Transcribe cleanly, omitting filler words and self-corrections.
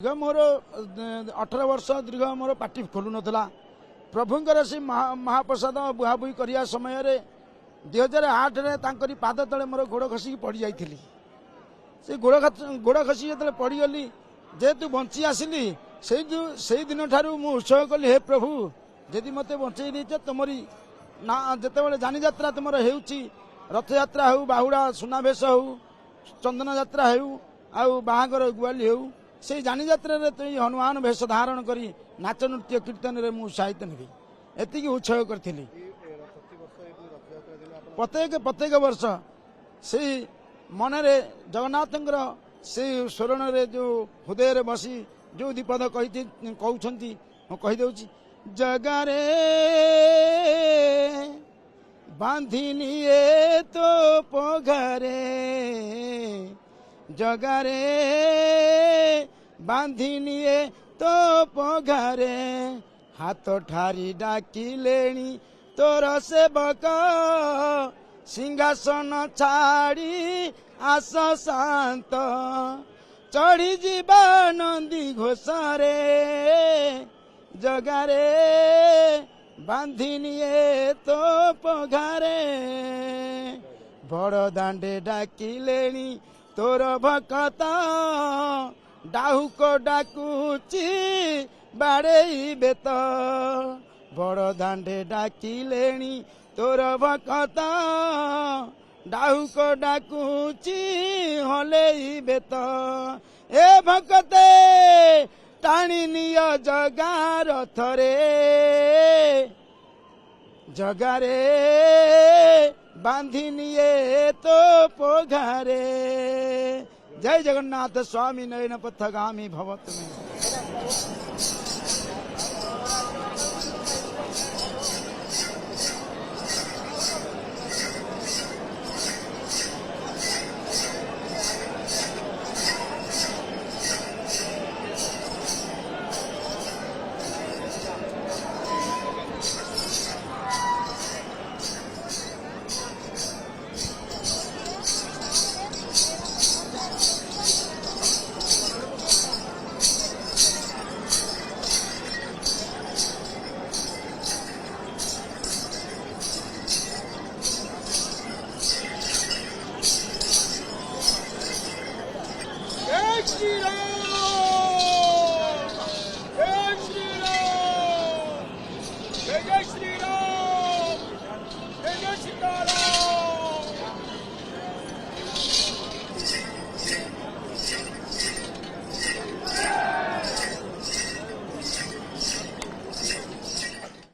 दीर्घ मोर 18 वर्ष दीर्घ मोर पार्टी खोलु नथला प्रभुंकर से महाप्रसाद बुहाबुही करिया समय रे 2008 रे तांकरी पाद तले मोर गोड़ खसी पड़ी जाइथिली। से गोड़ खसी जतले पड़ी गली जेतु बंची आसिली से दिन ठारू मु उत्सव कली हे प्रभु जदि मते बंचई देछ तुमरी ना जते बेले जानी यात्रा तुमर हेउची रथ यात्रा हो बाहुड़ा सुनावेश हो चंदन यात्रा हो आउ बाहागर गुआली हो से जानी यात्रा रे तुई हनुमान भेष धारण करी नाच नृत्य कीर्तन रे मु उत्साहित नेबी एति की उत्सव करथिली। प्रत्येक वर्ष से मन रे जगन्नाथंकर से स्वरण रे जो हृदय रे बसी जो दीपद कहउछंती हम कहि देउची जगारे बांधिनिए तो पघरे जगारे बांधिनिए तो पघरे हाथ ठारी डाकिलेणी तोर सेवक सिंहासन छाड़ी आस शांत चढ़ी जीवा नंदी घोषरे जगारे बांधिनिए तो पघरे बड़ दांडे डाकिलेणी तोर भक्त डाहुक डाकुची बाड़े बेत बड़ दांडे डाकिलेणी तोर भक्त डाहुक डाकुची हले बेत ए भक्ते टाणी निय जगा रथरे जगारे बांधिनिए तो पघरे। जय जगन्नाथ स्वामी नयन पथगामी भवत में।